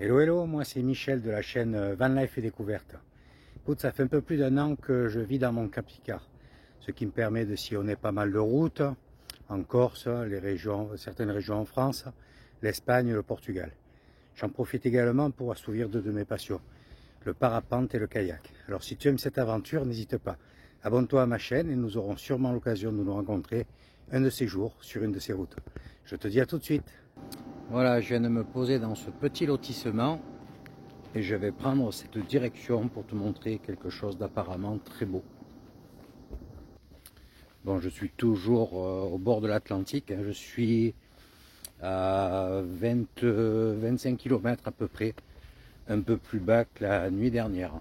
Hello hello, moi c'est Michel de la chaîne Van Life et Découverte. Écoute, ça fait un peu plus d'un an que je vis dans mon camping-car, ce qui me permet de sillonner pas mal de routes, en Corse, certaines régions en France, l'Espagne et le Portugal. J'en profite également pour assouvir deux de mes passions, le parapente et le kayak. Alors si tu aimes cette aventure, n'hésite pas, abonne-toi à ma chaîne et nous aurons sûrement l'occasion de nous rencontrer un de ces jours sur une de ces routes. Je te dis à tout de suite. Voilà, je viens de me poser dans ce petit lotissement et je vais prendre cette direction pour te montrer quelque chose d'apparemment très beau. Bon, je suis toujours au bord de l'Atlantique, je suis à 25 km à peu près, un peu plus bas que la nuit dernière.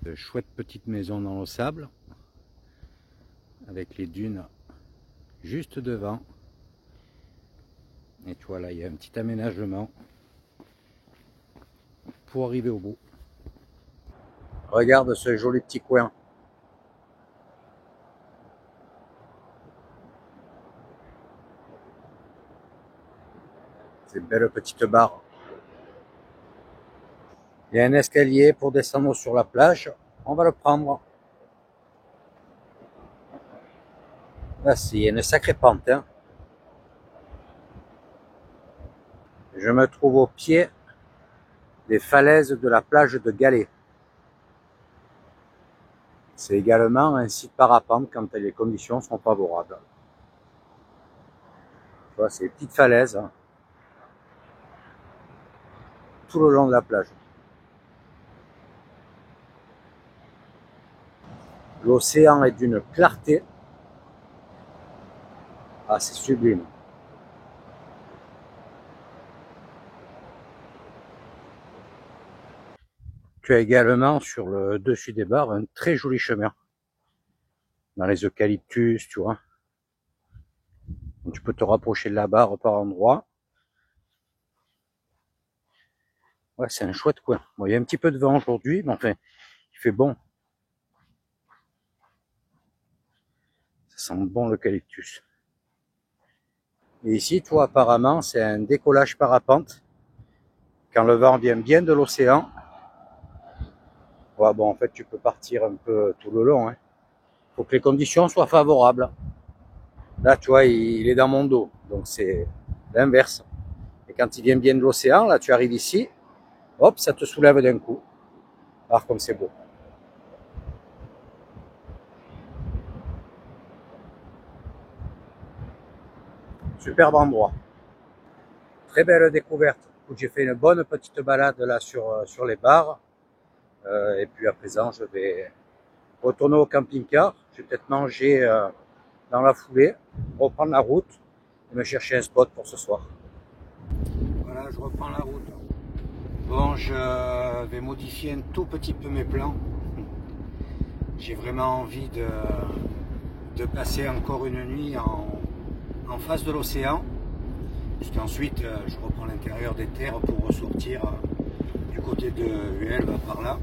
De chouettes petites maisons dans le sable, avec les dunes juste devant. Et tu vois là, il y a un petit aménagement pour arriver au bout. Regarde ce joli petit coin. Ces belles petites barres. Il y a un escalier pour descendre sur la plage. On va le prendre. Là, c'est une sacrée pente, hein. Je me trouve au pied des falaises de la plage de Galets. C'est également un site parapente quand les conditions sont favorables. Tu vois, c'est des petites falaises, hein, tout le long de la plage. L'océan est d'une clarté. Ah, c'est sublime. Tu as également sur le dessus des barres un très joli chemin. Dans les eucalyptus, tu vois. Donc, tu peux te rapprocher de la barre par endroit. Ouais, c'est un chouette coin. Bon, il y a un petit peu de vent aujourd'hui, mais enfin, il fait bon. Ça sent bon l'eucalyptus. Et ici, toi, apparemment, c'est un décollage parapente. Quand le vent vient bien de l'océan, ouais, bon, en fait, tu peux partir un peu tout le long. Hein. Faut que les conditions soient favorables. Là, tu vois, il est dans mon dos, donc c'est l'inverse. Et quand il vient bien de l'océan, là, tu arrives ici, hop, ça te soulève d'un coup. Alors, comme c'est beau. Superbe endroit. Très belle découverte. J'ai fait une bonne petite balade là sur les barres. Et puis à présent, je vais retourner au camping-car. Je vais peut-être manger dans la foulée, reprendre la route et me chercher un spot pour ce soir. Voilà, je reprends la route. Bon, je vais modifier un tout petit peu mes plans. J'ai vraiment envie de passer encore une nuit en face de l'océan. Puisqu'ensuite, je reprends l'intérieur des terres pour ressortir du côté de Huelva par là.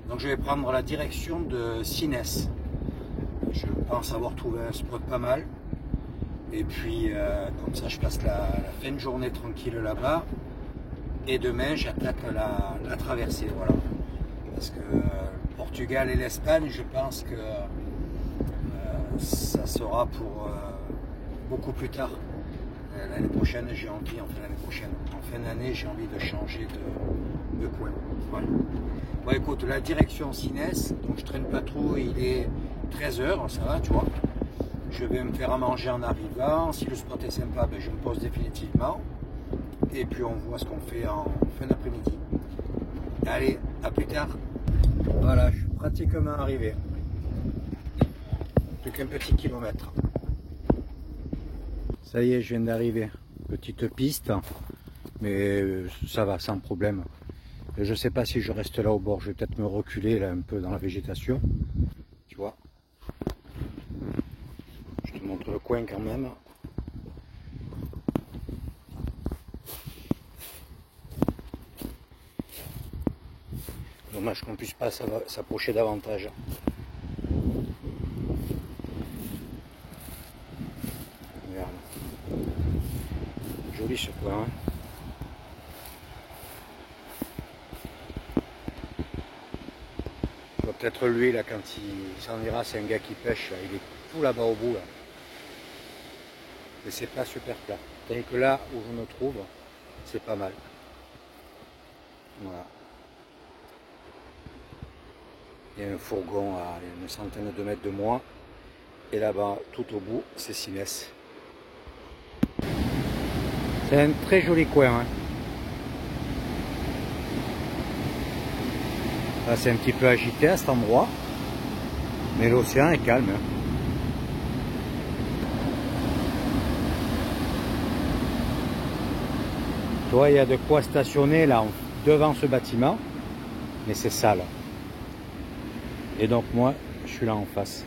Donc je vais prendre la direction de Sines. Je pense avoir trouvé un spot pas mal. Et puis comme ça je passe la fin de journée tranquille là-bas. Et demain j'attaque la traversée. Voilà. Parce que le Portugal et l'Espagne, je pense que ça sera pour beaucoup plus tard. L'année prochaine, j'ai envie, en fin d'année, j'ai envie de changer de coin. Voilà. Bon, écoute, la direction Sines, donc je traîne pas trop, il est 13h, ça va, tu vois. Je vais me faire à manger en arrivant. Si le spot est sympa, ben, je me pose définitivement. Et puis on voit ce qu'on fait en fin d'après-midi. Allez, à plus tard. Voilà, je suis pratiquement arrivé. Plus qu'un petit kilomètre. Ça y est, je viens d'arriver. Petite piste, mais ça va sans problème. Je sais pas si je reste là au bord, je vais peut-être me reculer là un peu dans la végétation. Tu vois. Je te montre le coin quand même. Dommage qu'on puisse pas s'approcher davantage. Regarde. Joli ce coin. Hein. Peut-être lui, là, quand il s'en ira, c'est un gars qui pêche, là, il est tout là-bas au bout, là. Et c'est pas super plat. Tandis que là où je me trouve, c'est pas mal. Voilà. Il y a un fourgon à une centaine de mètres de moi. Et là-bas, tout au bout, c'est Sines. C'est un très joli coin. Hein. Là, c'est un petit peu agité à cet endroit. Mais l'océan est calme. Hein. Tu vois, il y a de quoi stationner là devant ce bâtiment. Mais c'est sale. Et donc moi, je suis là en face.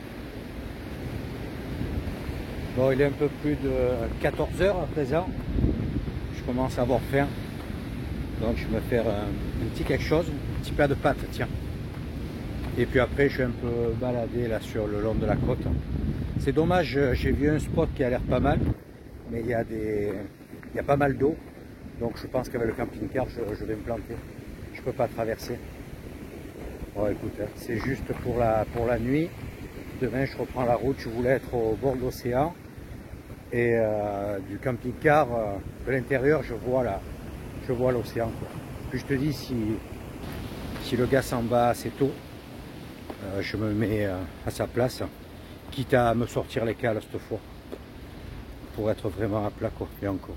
Bon, il est un peu plus de 14 h à présent. Je commence à avoir faim. Donc je vais me faire un petit quelque chose, un petit plat de pâtes, tiens. Et puis après, je suis un peu baladé là sur le long de la côte. C'est dommage, j'ai vu un spot qui a l'air pas mal, mais il y a pas mal d'eau. Donc je pense qu'avec le camping-car, je vais me planter. Je peux pas traverser. Bon, écoute, hein, c'est juste pour la nuit. Demain, je reprends la route. Je voulais être au bord de l'océan. Et du camping-car, de l'intérieur, je vois l'océan. Puis je te dis, si le gars s'en va assez tôt, je me mets à sa place, quitte à me sortir les cales cette fois, pour être vraiment à plat, quoi. Et encore.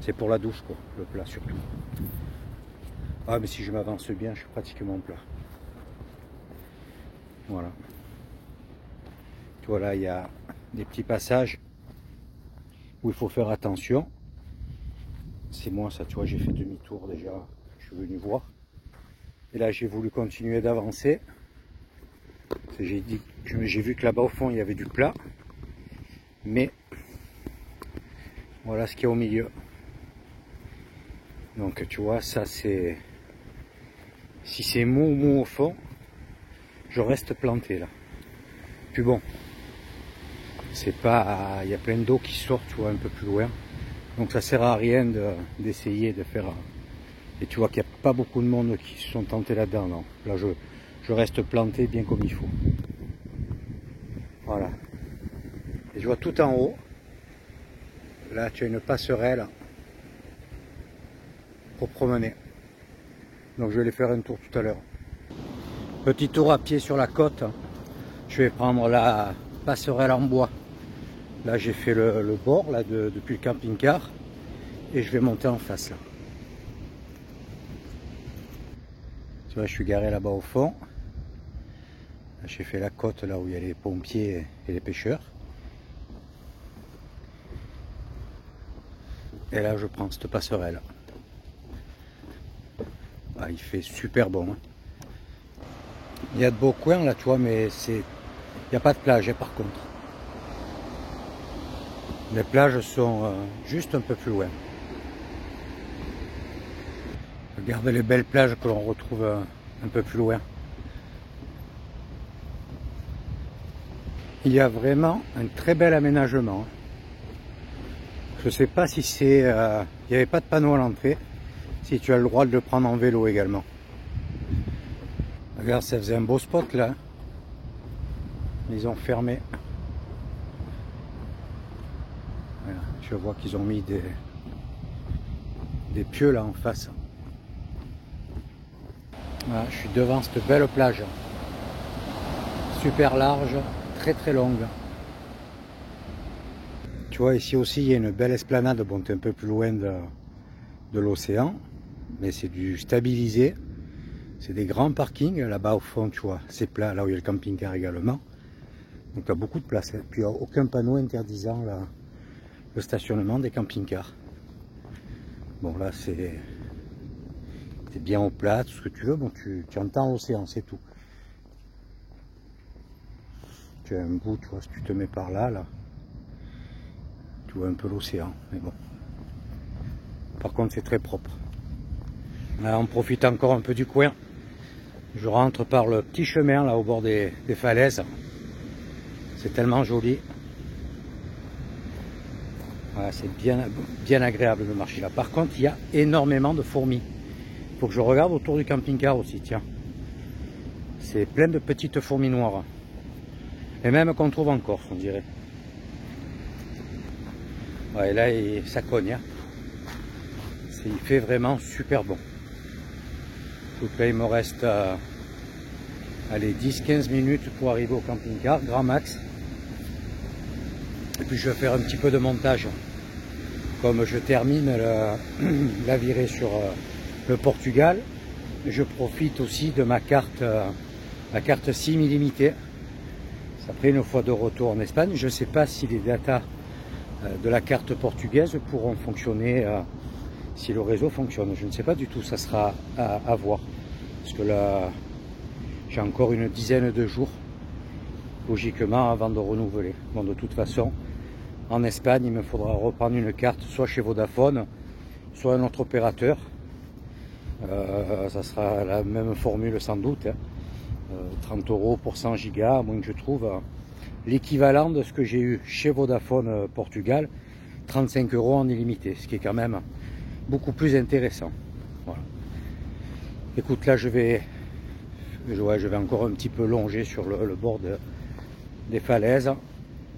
C'est pour la douche, quoi, le plat surtout. Ah, mais si je m'avance bien, je suis pratiquement plat. Voilà. Tu vois, là, il y a des petits passages où il faut faire attention. C'est moi ça, tu vois, j'ai fait demi-tour déjà, je suis venu voir. Et là, j'ai voulu continuer d'avancer. J'ai vu que là-bas au fond, il y avait du plat. Mais voilà ce qu'il y a au milieu. Donc tu vois, ça c'est... Si c'est mou au fond, je reste planté là. Puis bon, c'est pas... Il y a plein d'eau qui sort, tu vois, un peu plus loin. Donc ça sert à rien d'essayer de faire... Et tu vois qu'il n'y a pas beaucoup de monde qui se sont tentés là-dedans. Non. Là, je reste planté bien comme il faut. Voilà. Et je vois tout en haut. Là, tu as une passerelle pour promener. Donc je vais aller faire un tour tout à l'heure. Petit tour à pied sur la côte. Je vais prendre la passerelle en bois. Là, j'ai fait le bord là, depuis le camping-car. Et je vais monter en face là. Tu vois, je suis garé là-bas au fond. J'ai fait la côte là où il y a les pompiers et les pêcheurs. Et là, je prends cette passerelle. Ah, il fait super bon. Hein. Il y a de beaux coins là, tu vois, mais il n'y a pas de plage hein, par contre. Les plages sont juste un peu plus loin. Regarde les belles plages que l'on retrouve un peu plus loin. Il y a vraiment un très bel aménagement. Je ne sais pas si c'est... il n'y avait pas de panneau à l'entrée. Si tu as le droit de le prendre en vélo également. Regarde, ça faisait un beau spot là. Ils ont fermé. Voilà, je vois qu'ils ont mis des pieux là en face. Voilà, je suis devant cette belle plage. Super large, très longue. Tu vois, ici aussi, il y a une belle esplanade. Bon, tu es un peu plus loin de l'océan, mais c'est du stabilisé. C'est des grands parkings. Là-bas, au fond, tu vois, c'est plat, là où il y a le camping-car également. Donc, tu as beaucoup de place. Hein. Puis, il n'y a aucun panneau interdisant le stationnement des camping-cars. Bon, là, c'est bien au plat, tout ce que tu veux. Bon, tu entends l'océan, c'est tout. Tu as un bout, tu vois, si tu te mets par là, tu vois un peu l'océan, mais bon. Par contre, c'est très propre. Là, on profite encore un peu du coin. Je rentre par le petit chemin, là, au bord des falaises. C'est tellement joli. Voilà, c'est bien agréable de marcher là. Par contre, il y a énormément de fourmis. Il faut que je regarde autour du camping-car aussi, tiens. C'est plein de petites fourmis noires. Et même qu'on trouve encore, on dirait. Ouais, là, ça cogne. Hein. Il fait vraiment super bon. Donc là, il me reste allez, 10-15 minutes pour arriver au camping-car, grand max. Et puis je vais faire un petit peu de montage. Comme je termine la virée sur le Portugal, je profite aussi de ma carte, la carte SIM illimitée. Après, une fois de retour en Espagne, je ne sais pas si les datas de la carte portugaise pourront fonctionner, si le réseau fonctionne. Je ne sais pas du tout, ça sera à voir. Parce que là, j'ai encore une dizaine de jours, logiquement, avant de renouveler. Bon, de toute façon, en Espagne, il me faudra reprendre une carte, soit chez Vodafone, soit un autre opérateur. Ça sera la même formule sans doute. Hein. 30 € pour 100 gigas, à moins que je trouve l'équivalent de ce que j'ai eu chez Vodafone Portugal, 35 € en illimité, ce qui est quand même beaucoup plus intéressant. Voilà. Écoute, là je vais encore un petit peu longer sur le bord des falaises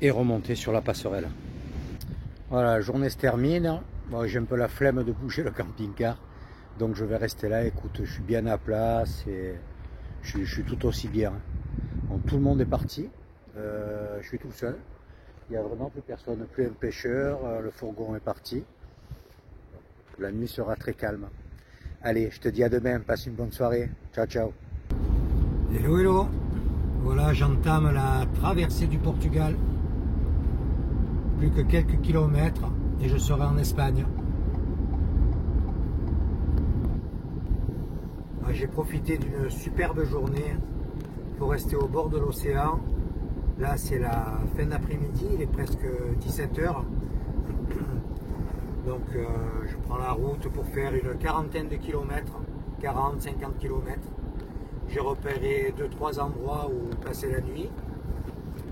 et remonter sur la passerelle. Voilà, la journée se termine. Bon, j'ai un peu la flemme de bouger le camping-car, donc je vais rester là. Écoute, je suis bien à place et je suis tout aussi bien. Bon, tout le monde est parti, je suis tout seul. Il n'y a vraiment plus personne, plus un pêcheur, le fourgon est parti. La nuit sera très calme. Allez, je te dis à demain, passe une bonne soirée. Ciao, ciao. Hello, hello. Voilà, j'entame la traversée du Portugal. Plus que quelques kilomètres et je serai en Espagne. J'ai profité d'une superbe journée pour rester au bord de l'océan. Là, c'est la fin d'après-midi, il est presque 17 h. Donc, je prends la route pour faire une quarantaine de kilomètres, 40-50 kilomètres. J'ai repéré 2-3 endroits où passer la nuit.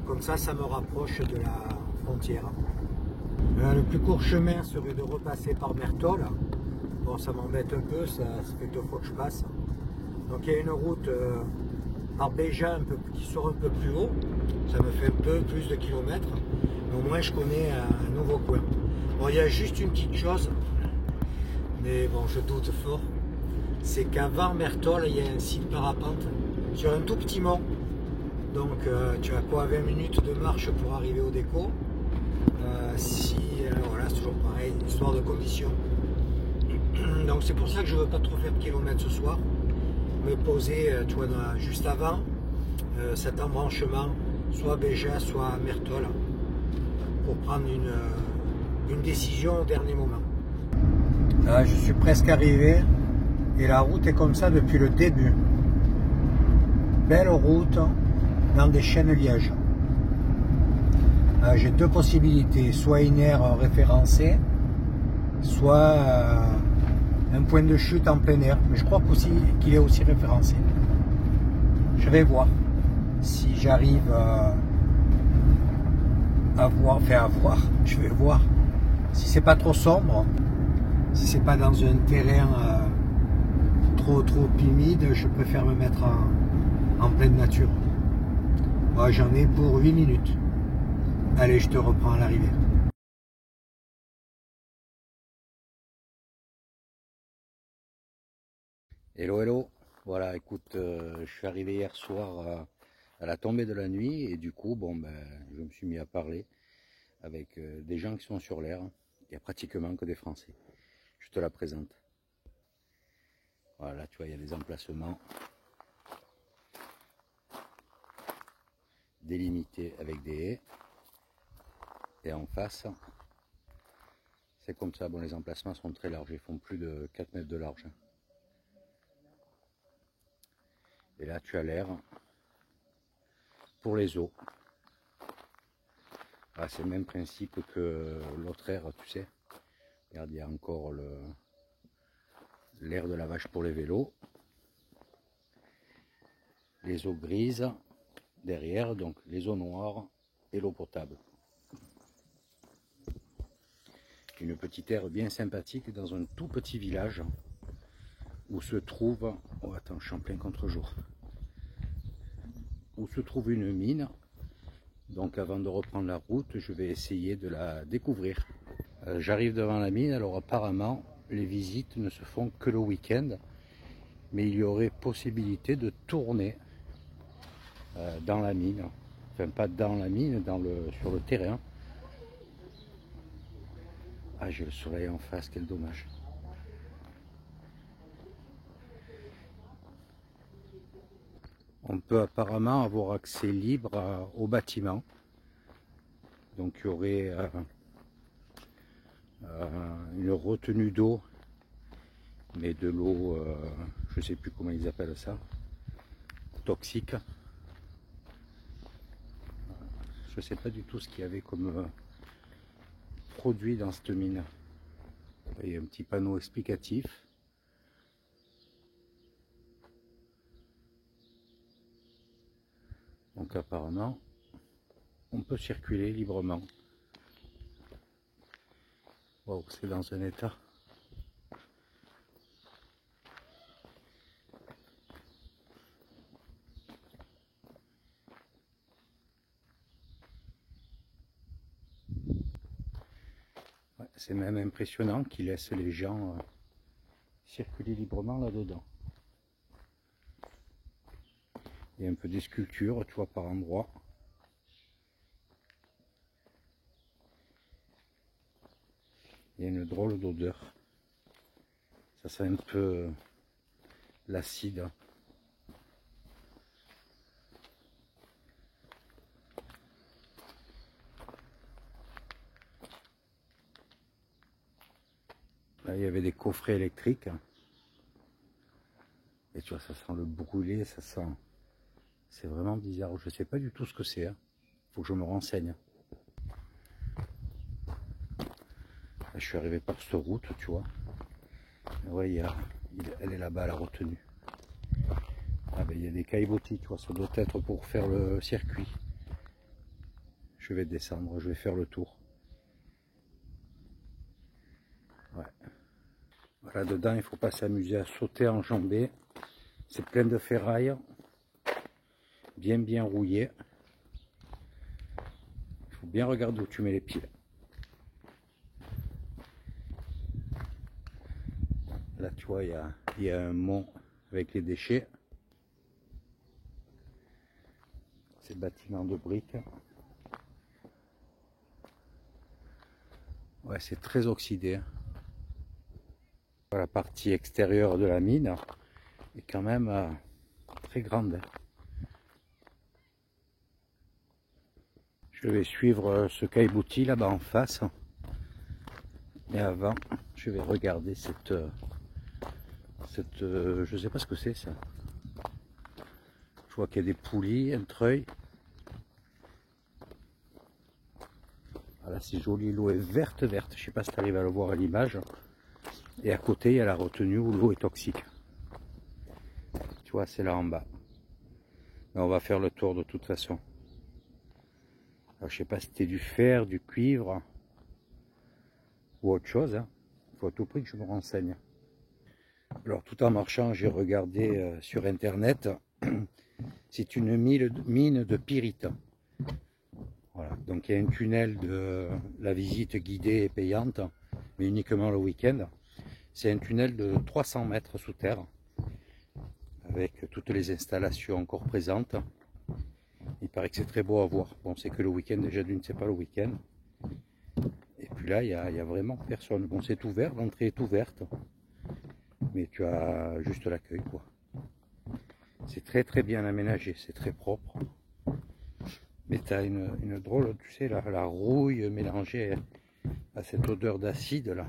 Comme ça, ça me rapproche de la frontière. Le plus court chemin serait de repasser par Mertol. Bon, ça m'embête un peu, ça fait 2 fois que je passe. Donc il y a une route par Béja qui sort un peu plus haut. Ça me fait un peu plus de kilomètres. Mais au moins je connais un nouveau coin. Bon, il y a juste une petite chose, mais bon, je doute fort. C'est qu'avant Mertol, il y a un site parapente sur un tout petit mont. Donc tu as quoi, 20 minutes de marche pour arriver au déco. Voilà, c'est toujours pareil, une histoire de conditions. Donc c'est pour ça que je ne veux pas trop faire de kilomètres ce soir. Me poser, tu vois, juste avant cet embranchement, soit Béja, soit Mertol, pour prendre une décision au dernier moment. Là, je suis presque arrivé et la route est comme ça depuis le début. Belle route dans des chênes lièges. J'ai 2 possibilités, soit une aire référencée, soit un point de chute en plein air, mais je crois qu'il est aussi référencé. Je vais voir si j'arrive à voir, je vais voir si c'est pas trop sombre, si c'est pas dans un terrain trop humide, je préfère me mettre en pleine nature. Moi, j'en ai pour 8 minutes. Allez, je te reprends à l'arrivée. Hello, hello. Voilà, écoute, je suis arrivé hier soir à la tombée de la nuit et du coup, bon, ben, je me suis mis à parler avec des gens qui sont sur l'air. Il n'y a pratiquement que des Français. Je te la présente. Voilà, tu vois, il y a des emplacements délimités avec des haies. Et en face, c'est comme ça. Bon, les emplacements sont très larges, ils font plus de 4 mètres de large. Et là, tu as l'air pour les eaux. Ah, c'est le même principe que l'autre air, tu sais. Regarde, il y a encore l'air de lavage pour les vélos. Les eaux grises derrière, donc les eaux noires et l'eau potable. Une petite aire bien sympathique dans un tout petit village où se trouve, oh attends, je suis en plein contre-jour, où se trouve une mine. Donc avant de reprendre la route, je vais essayer de la découvrir. J'arrive devant la mine, alors apparemment les visites ne se font que le week-end, mais il y aurait possibilité de tourner dans la mine, enfin pas dans la mine, sur le terrain. Ah, j'ai le soleil en face, quel dommage. On peut apparemment avoir accès libre au bâtiment. Donc il y aurait une retenue d'eau, mais de l'eau, je ne sais plus comment ils appellent ça, toxique. Je ne sais pas du tout ce qu'il y avait comme produit dans cette mine. Il y a un petit panneau explicatif. Donc apparemment, on peut circuler librement. Wow, c'est dans un état. Ouais, c'est même impressionnant qu'ils laissent les gens circuler librement là-dedans. Il y a un peu des sculptures, tu vois, par endroits. Il y a une drôle d'odeur. Ça sent un peu l'acide. Là, il y avait des coffrets électriques. Et tu vois, ça sent le brûlé, ça sent... C'est vraiment bizarre. Je ne sais pas du tout ce que c'est. Faut que je me renseigne. Là, je suis arrivé par cette route, tu vois. Ouais, elle est là-bas, la retenue. Ah ben, il y a des caillebotis, tu vois, ça doit être pour faire le circuit. Je vais descendre, je vais faire le tour. Ouais. Voilà, dedans, il faut pas s'amuser à sauter, enjamber. C'est plein de ferraille, bien rouillé. Il faut bien regarder où tu mets les pieds. Là, tu vois, il y a un mont avec les déchets. Ces bâtiments de briques. Ouais, c'est très oxydé. La partie extérieure de la mine est quand même très grande. Je vais suivre ce caillebotis là-bas en face. Mais avant, je vais regarder je sais pas ce que c'est ça. Je vois qu'il y a des poulies, un treuil. Voilà, c'est joli, l'eau est verte. Je sais pas si tu arrives à le voir à l'image. Et à côté, il y a la retenue où l'eau est toxique. Tu vois, c'est là en bas. Mais on va faire le tour de toute façon. Alors, je sais pas si c'était du fer, du cuivre ou autre chose. Il faut à tout prix que je me renseigne. Alors, tout en marchant, j'ai regardé sur internet. C'est une mine de pyrite. Voilà. Donc, il y a un tunnel de la visite guidée et payante, mais uniquement le week-end. C'est un tunnel de 300 mètres sous terre, avec toutes les installations encore présentes. Il paraît que c'est très beau à voir. Bon, c'est que le week-end, déjà d'une, c'est pas le week-end. Et puis là, il y a vraiment personne. Bon, c'est ouvert, l'entrée est ouverte. Mais tu as juste l'accueil, quoi. C'est très bien aménagé, c'est très propre. Mais tu as une drôle, tu sais, la rouille mélangée à cette odeur d'acide, là.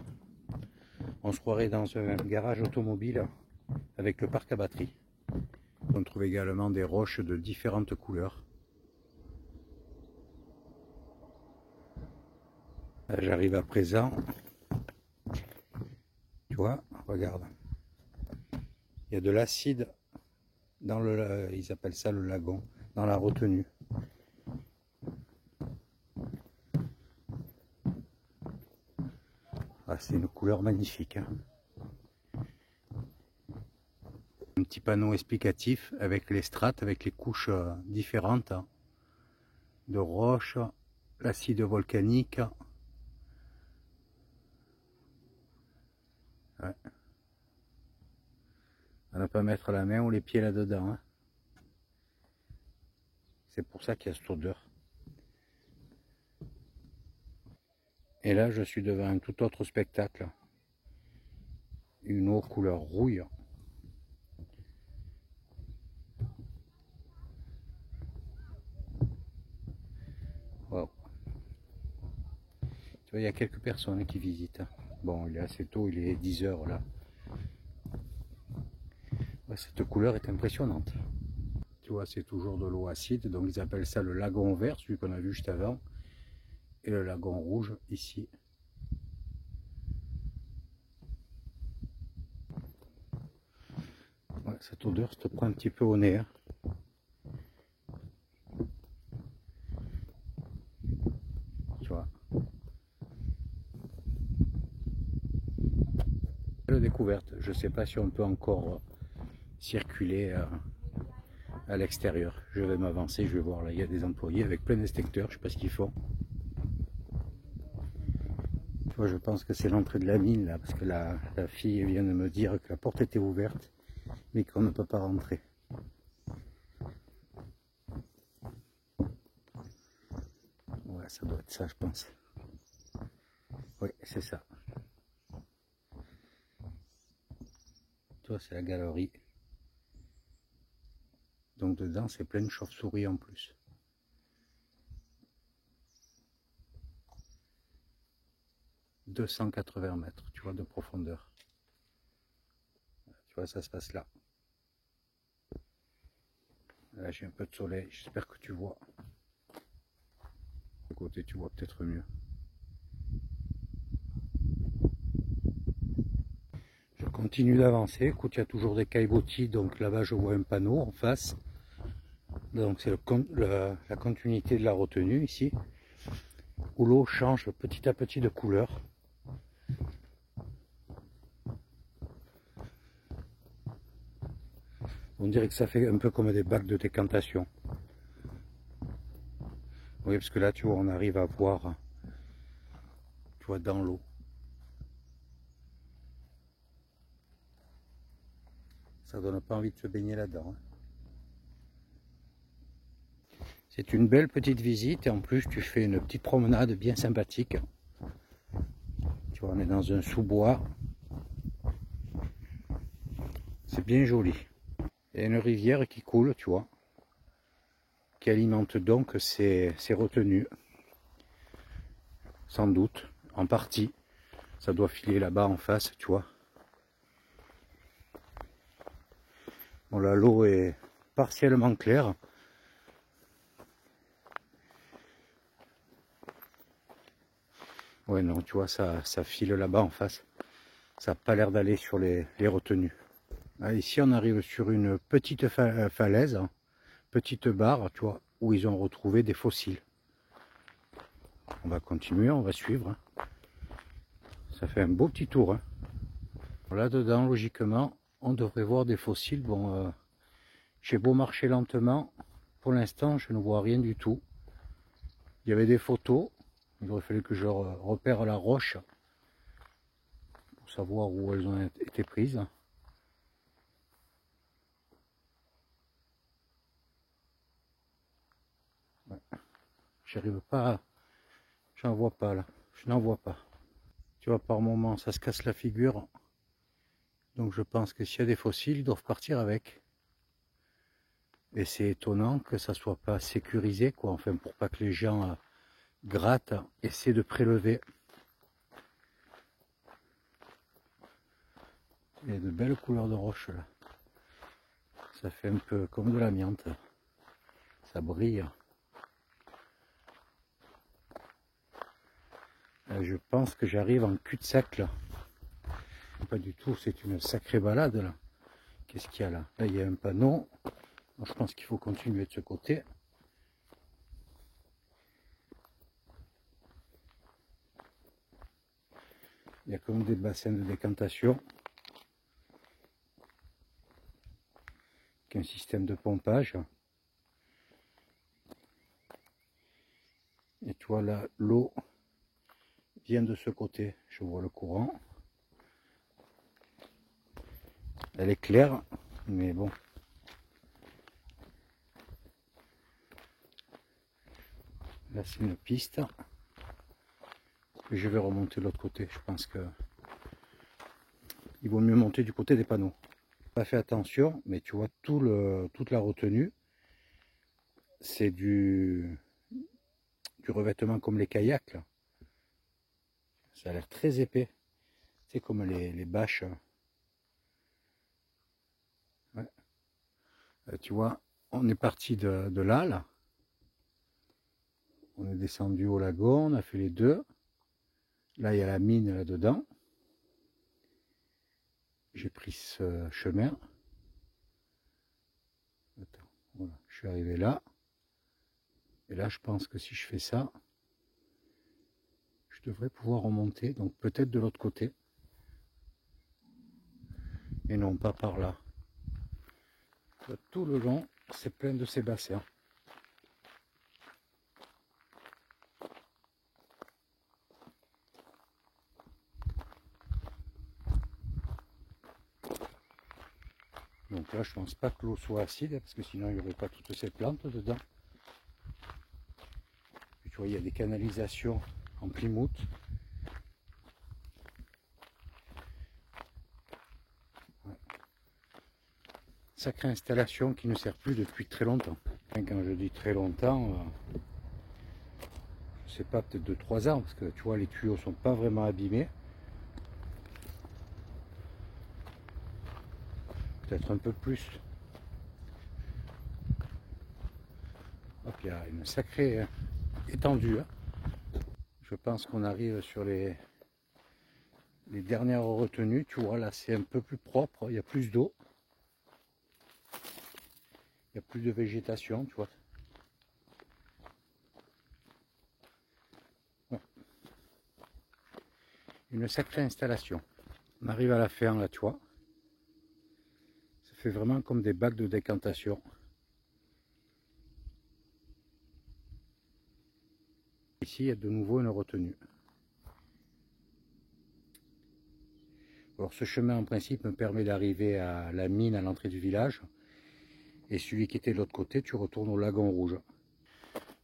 On se croirait dans un garage automobile avec le parc à batterie. On trouve également des roches de différentes couleurs. J'arrive à présent. Tu vois, regarde. Il y a de l'acide dans ils appellent ça le lagon, dans la retenue. Ah, c'est une couleur magnifique. Un petit panneau explicatif avec les strates, avec les couches différentes de roches, l'acide volcanique. Ouais. À ne pas mettre la main ou les pieds là-dedans. Hein. C'est pour ça qu'il y a cette odeur. Et là, je suis devant un tout autre spectacle. Une eau couleur rouille. Wow. Tu vois, il y a quelques personnes qui visitent. Bon, il est assez tôt, il est 10 h là. Ouais, cette couleur est impressionnante. Tu vois, c'est toujours de l'eau acide, donc ils appellent ça le lagon vert, celui qu'on a vu juste avant, et le lagon rouge ici. Ouais, cette odeur te prend un petit peu au nez. Hein. Tu vois. La découverte, je ne sais pas si on peut encore circuler à l'extérieur. Je vais m'avancer, je vais voir là, il y a des employés avec plein d'inspecteurs, je ne sais pas ce qu'ils font. Tu vois, je pense que c'est l'entrée de la mine là, parce que la fille vient de me dire que la porte était ouverte, mais qu'on ne peut pas rentrer. Ouais, ça doit être ça, je pense. Oui, c'est ça. Tu vois, c'est la galerie. Donc dedans, c'est plein de chauves-souris en plus. « 280 mètres, tu vois, de profondeur. Tu vois, ça se passe là. Là, j'ai un peu de soleil, j'espère que tu vois. De côté, tu vois peut-être mieux. Je continue d'avancer. Écoute, il y a toujours des caillebotis, donc là-bas, je vois un panneau en face. Donc, c'est la continuité de la retenue ici, où l'eau change petit à petit de couleur. On dirait que ça fait un peu comme des bacs de décantation. Oui, parce que là, tu vois, on arrive à voir, tu vois, dans l'eau. Ça donne pas envie de se baigner là-dedans. Hein. C'est une belle petite visite et en plus, tu fais une petite promenade bien sympathique. Tu vois, on est dans un sous-bois. C'est bien joli. Il y a une rivière qui coule, tu vois, qui alimente donc ces retenues. Sans doute, en partie. Ça doit filer là-bas en face, tu vois. Bon, là, l'eau est partiellement claire. Ouais, non, tu vois, ça file là-bas en face. Ça n'a pas l'air d'aller sur les retenues. Ah, ici, on arrive sur une petite falaise, hein, petite barre, tu vois, où ils ont retrouvé des fossiles. On va continuer, on va suivre. Hein. Ça fait un beau petit tour. Hein. Là-dedans, logiquement, on devrait voir des fossiles. Bon, j'ai beau marcher lentement, pour l'instant, je ne vois rien du tout. Il y avait des photos. Il aurait fallu que je repère la roche pour savoir où elles ont été prises. Ouais. J'arrive pas, j'en vois pas là, je n'en vois pas. Tu vois, par moment, ça se casse la figure. Donc je pense que s'il y a des fossiles, ils doivent partir avec. Et c'est étonnant que ça soit pas sécurisé, quoi. Enfin, pour pas que les gens grattent, essaient de prélever. Il y a de belles couleurs de roche là. Ça fait un peu comme de l'amiante. Ça brille. Je pense que j'arrive en cul-de-sac là. Pas du tout, c'est une sacrée balade là. Qu'est-ce qu'il y a là? Là, il y a un panneau. Alors, je pense qu'il faut continuer de ce côté. Il y a comme des bassins de décantation. avec un système de pompage. Et tu vois là, l'eau vient de ce côté, je vois le courant. Elle est claire, mais bon. Là c'est une piste. Et je vais remonter de l'autre côté. Je pense que il vaut mieux monter du côté des panneaux. Pas fait attention, mais tu vois toute la retenue, c'est du revêtement comme les kayaks là. Ça a l'air très épais. C'est comme les bâches. Ouais. Tu vois, on est parti de là. On est descendu au lagon, on a fait les deux. Là, il y a la mine là-dedans. J'ai pris ce chemin. Attends, voilà, je suis arrivé là. Et là, je pense que si je fais ça, je devrais pouvoir remonter. Donc peut-être de l'autre côté. Et non pas par là. Tout le long, c'est plein de ces bassins. Donc là, je pense pas que l'eau soit acide, parce que sinon, il n'y aurait pas toutes ces plantes dedans. Et tu vois, il y a des canalisations en Plymouth. Ouais. Sacrée installation qui ne sert plus depuis très longtemps. Quand je dis très longtemps, je sais pas, peut-être 2-3 ans, parce que tu vois, les tuyaux sont pas vraiment abîmés. Peut-être un peu plus. Hop, il y a une sacrée étendue. Hein. Je pense qu'on arrive sur les dernières retenues. Tu vois, là, c'est un peu plus propre. Il y a plus d'eau. Il y a plus de végétation, tu vois. Ouais. Une sacrée installation. On arrive à la fin, là, tu vois. Ça fait vraiment comme des bacs de décantation. Ici, il y a de nouveau une retenue. Alors ce chemin en principe me permet d'arriver à la mine à l'entrée du village. Et celui qui était de l'autre côté, tu retournes au lagon rouge.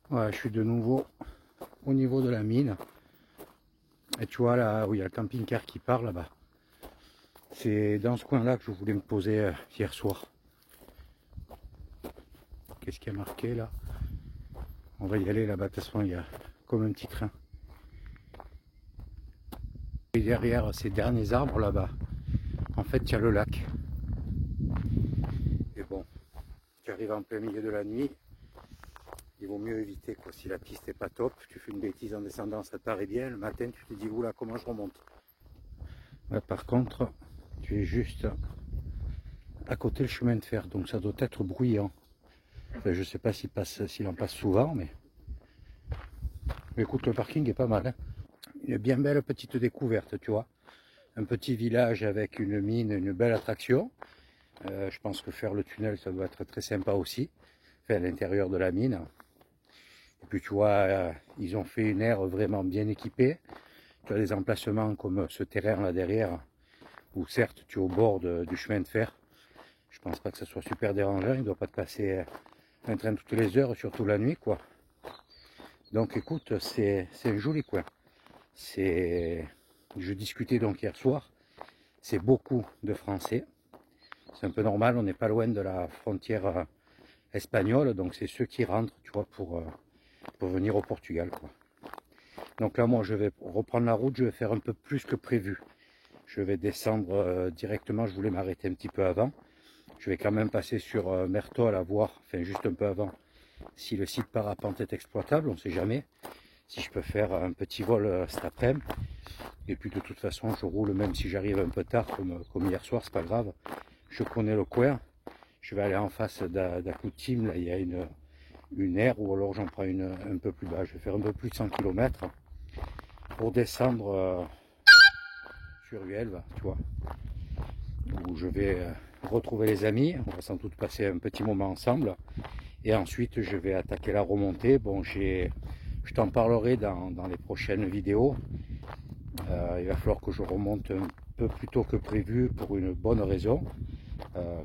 Voilà, je suis de nouveau au niveau de la mine. Et tu vois là où il y a le camping-car qui part là-bas. C'est dans ce coin-là que je voulais me poser hier soir. Qu'est-ce qu'il y a marqué là? On va y aller là-bas, de toute façon il y a comme un petit train. Et derrière ces derniers arbres là-bas, en fait il y a le lac. Et bon, tu arrives en plein milieu de la nuit, il vaut mieux éviter quoi. Si la piste est pas top, tu fais une bêtise en descendant, ça te paraît bien, le matin tu te dis oula comment je remonte. Là, par contre, tu es juste à côté le chemin de fer, donc ça doit être bruyant. Enfin, je sais pas s'il en passe souvent, mais écoute, le parking est pas mal. Hein. Une bien belle petite découverte, tu vois. Un petit village avec une mine, une belle attraction. Je pense que faire le tunnel, ça doit être très sympa aussi. Enfin, à l'intérieur de la mine. Et puis, tu vois, ils ont fait une aire vraiment bien équipée. Tu as des emplacements comme ce terrain là derrière, où certes, tu es au bord du chemin de fer. Je pense pas que ça soit super dérangeant. Il ne doit pas te passer un train toutes les heures, surtout la nuit, quoi. Donc, écoute, c'est un joli coin. Je discutais donc hier soir. C'est beaucoup de Français. C'est un peu normal, on n'est pas loin de la frontière espagnole, donc c'est ceux qui rentrent, tu vois, pour venir au Portugal, quoi. Donc là, moi, je vais reprendre la route, je vais faire un peu plus que prévu. Je vais descendre directement, je voulais m'arrêter un petit peu avant. Je vais quand même passer sur Mertol à voir, enfin juste un peu avant, si le site parapente est exploitable, on ne sait jamais. Si je peux faire un petit vol cet après-midi. Et puis de toute façon, je roule même si j'arrive un peu tard, comme hier soir, c'est pas grave. Je connais le coin. Je vais aller en face d'Akoutim, là il y a une aire, ou alors j'en prends une un peu plus bas. Je vais faire un peu plus de 100 km pour descendre sur Huelva, tu vois. Où je vais retrouver les amis. On va sans doute passer un petit moment ensemble. Et ensuite, je vais attaquer la remontée. Bon, je t'en parlerai dans les prochaines vidéos. Il va falloir que je remonte un peu plus tôt que prévu pour une bonne raison.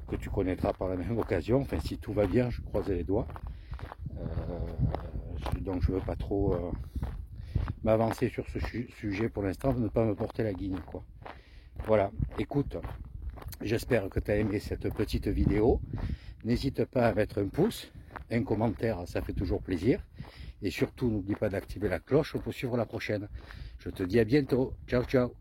Que tu connaîtras par la même occasion. Enfin, si tout va bien, je croise les doigts. Donc, je ne veux pas trop m'avancer sur ce sujet pour l'instant, pour ne pas me porter la guigne, quoi. Voilà, écoute, j'espère que tu as aimé cette petite vidéo. N'hésite pas à mettre un pouce, un commentaire, ça fait toujours plaisir. Et surtout, n'oublie pas d'activer la cloche pour suivre la prochaine. Je te dis à bientôt. Ciao, ciao.